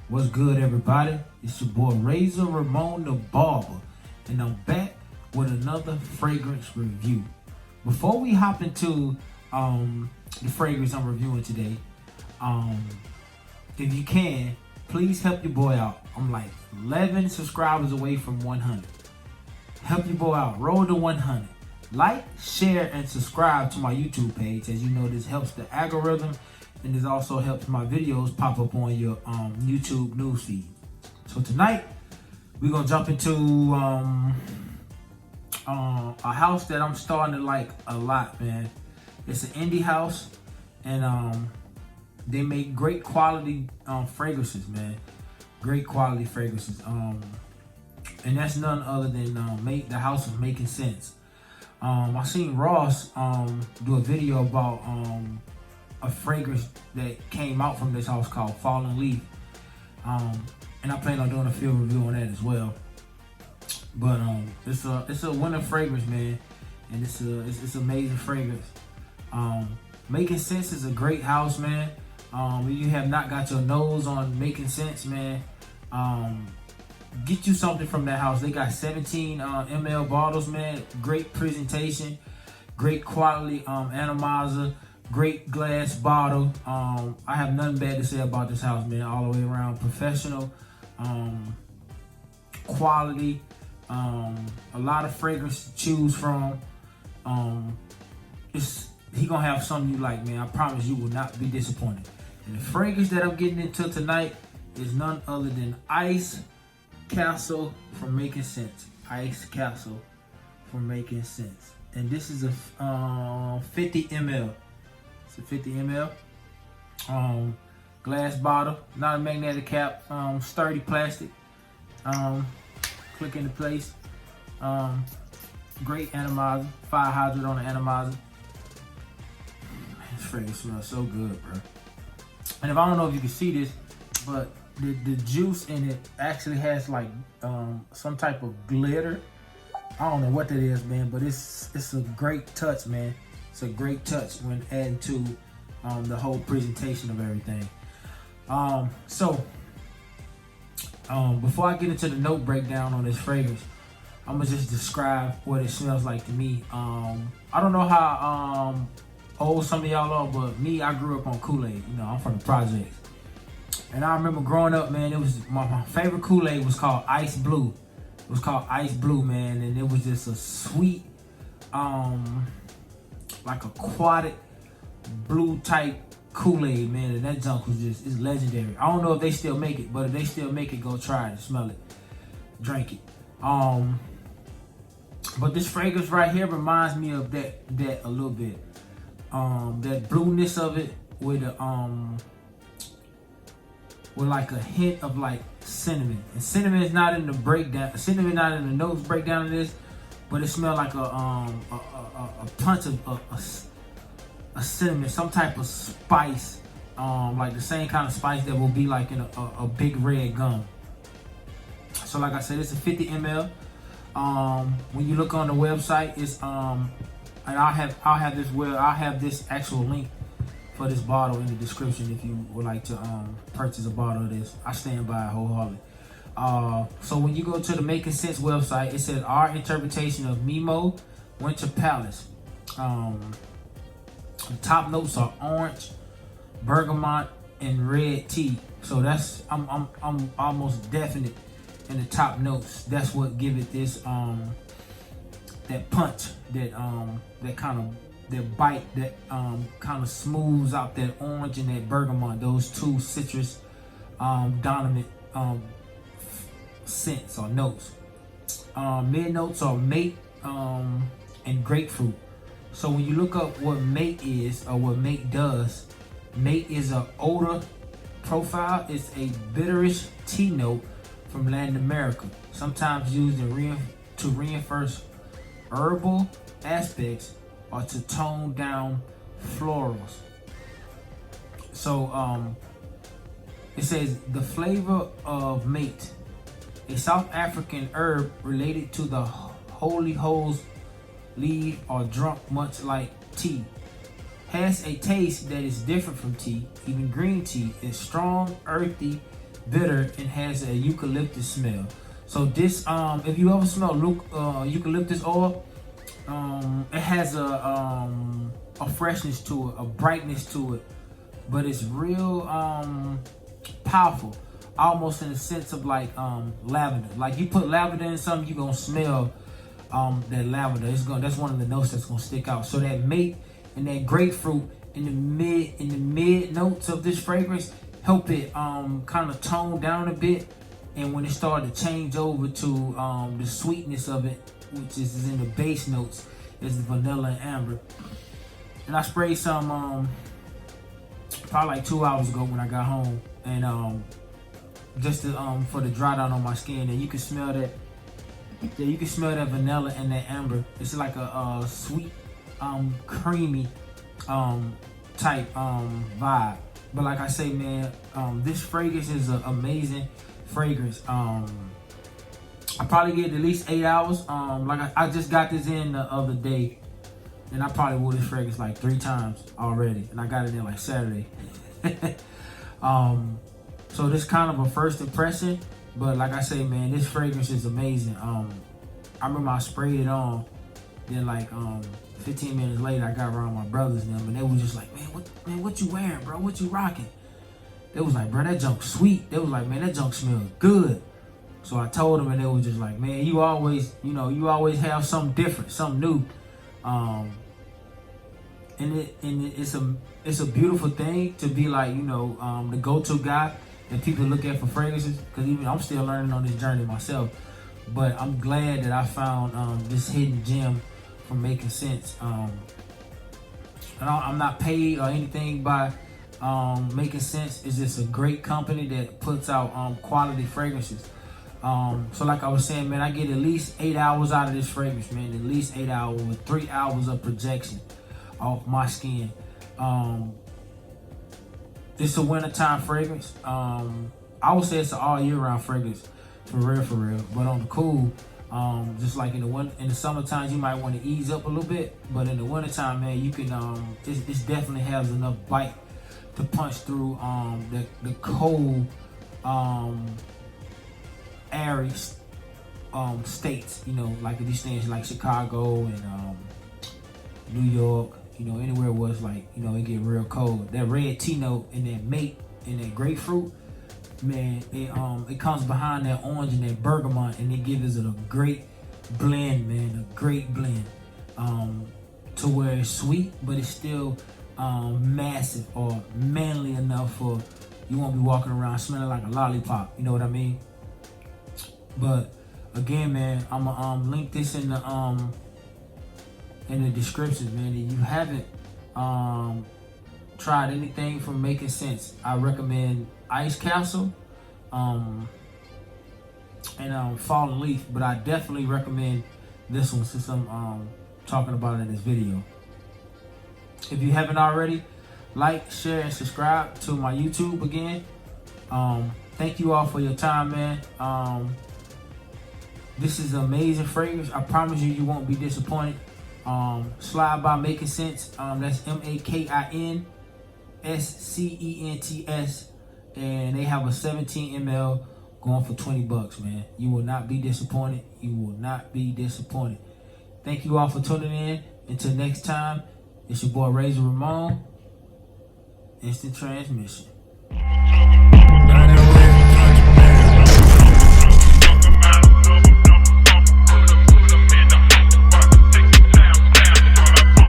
What's good, everybody? It's your boy Razor Ramon the Barber, and I'm back with another fragrance review. Before we hop into the fragrance I'm reviewing today, if you can, please help your boy out. I'm like 11 subscribers away from 100. Help your boy out. Roll to 100. Like, share, and subscribe to my YouTube page. As you know, this helps the algorithm, and this also helps my videos pop up on your YouTube newsfeed. So tonight, we're gonna jump into a house that I'm starting to like a lot, man. It's an indie house, and they make great quality fragrances, man. Great quality fragrances. And that's none other than the house of Makin Scents. I seen Ross do a video about a fragrance that came out from this house called Fallen Leaf, and I plan on doing a field review on that as well. But it's a winter fragrance, man, and it's amazing fragrance. Makin Scents is a great house, man. If you have not got your nose on Makin Scents, man, get you something from that house. They got 17 ml bottles, man. Great presentation, great quality atomizer. Great glass bottle. I have nothing bad to say about this house, man. All the way around, professional, quality, a lot of fragrance to choose from. He gonna have something you like, man. I promise you will not be disappointed. And the fragrance that I'm getting into tonight is none other than Ice Castle from Makin Scents. Ice Castle from Makin Scents, and this is a 50 ml. It's a 50 ml glass bottle, not a magnetic cap, sturdy plastic. Click into place. Great atomizer, fire hydrant on the atomizer. This fragrance smells so good, bro. And if I don't know if you can see this, but the juice in it actually has like some type of glitter. I don't know what that is, man, but it's a great touch, man. It's a great touch when adding to the whole presentation of everything. Before I get into the note breakdown on this fragrance, I'm gonna just describe what it smells like to me. I don't know how old some of y'all are, but me, I grew up on Kool-Aid. You know, I'm from the projects. And I remember growing up, man, it was my favorite Kool-Aid was called Ice Blue. It was called Ice Blue, man, and it was just a sweet, like aquatic blue type Kool-Aid, man, and that junk was it's legendary. I don't know if they still make it, but if they still make it, go try it, smell it, drink it. But this fragrance right here reminds me of that a little bit. That blueness of it with like a hint of like cinnamon. And cinnamon is not in the breakdown. Cinnamon not in the notes breakdown of this, but it smells like a punch of a cinnamon, some type of spice, like the same kind of spice that will be like in a big red gum. So like I said, it's a 50 ml. When you look on the website, it's and I'll have this actual link for this bottle in the description if you would like to purchase a bottle of this. I stand by it wholeheartedly. So when you go to the Makin Scents website, it says our interpretation of Mimo Winter Palace. The top notes are orange, bergamot, and red tea. So that's I'm almost definite in the top notes. That's what give it this that punch, that kind of that bite, that kind of smooths out that orange and that bergamot. Those two citrus dominant scents or notes. Mid notes are mate and grapefruit. So when you look up what mate is or what mate does, mate is an odor profile. It's a bitterish tea note from Latin America, sometimes used to reinforce herbal aspects or to tone down florals. So It says the flavor of mate, a South African herb related to the holy holes leaf or drunk much like tea. Has a taste that is different from tea. Even green tea is strong, earthy, bitter, and has a eucalyptus smell. So this, if you ever smell eucalyptus oil, it has a freshness to it, a brightness to it, but it's real powerful, almost in the sense of like lavender. Like you put lavender in something, you're gonna smell that lavender. That's one of the notes that's gonna stick out. So that mate and that grapefruit in the mid notes of this fragrance help it kind of tone down a bit. And when it started to change over to the sweetness of it, which is in the base notes, is the vanilla and amber. And I sprayed some probably like 2 hours ago when I got home, and just to, for the dry down on my skin. And you can smell that. Yeah, you can smell that vanilla and that amber. It's like a sweet, creamy type vibe. But like I say, man, this fragrance is an amazing fragrance. I probably get at least 8 hours. Like I just got this in the other day, and I probably wore this fragrance like 3 times already, and I got it in like Saturday. So this kind of a first impression, but like I say, man, this fragrance is amazing. I remember I sprayed it on, then like 15 minutes later, I got around my brothers and them, and they was just like, man, what you wearing, bro? What you rocking? They was like, bro, that junk sweet. They was like, man, that junk smells good. So I told them, and they was just like, man, you always have something different, something new. And it's a beautiful thing to be like, the go-to guy that people look at for fragrances. Because even I'm still learning on this journey myself. But I'm glad that I found this hidden gem from Makin Scents. I'm not paid or anything by Makin Scents. It's just a great company that puts out quality fragrances. So like I was saying, man, I get at least 8 hours out of this fragrance, man. At least 8 hours with 3 hours of projection off my skin. It's a wintertime fragrance. I would say it's an all year round fragrance, for real. But on the cool, just like in the summertime, you might want to ease up a little bit. But in the wintertime, man, you can. It definitely has enough bite to punch through the cold, airy states. Like these things like Chicago and New York. Anywhere where it's like, it get real cold. That red tea note and that mate and that grapefruit, man, it comes behind that orange and that bergamot, and it gives it a great blend, man, a great blend. To where it's sweet, but it's still massive or manly enough for you won't be walking around smelling like a lollipop. You know what I mean? But again, man, I'm gonna link this in the description, man. If you haven't tried anything from Makin Scents, I recommend Ice Castle and Fallen Leaf, but I definitely recommend this one since I'm talking about it in this video. If you haven't already, like, share, and subscribe to my YouTube again. Thank you all for your time, man. This is an amazing fragrance. I promise you won't be disappointed. Slide by Makin Scents. That's MakinScents, and they have a 17 ml going for 20 bucks, man. You will not be disappointed. You will not be disappointed. Thank you all for tuning in. Until next time, it's your boy Razor Ramon. Instant Transmission.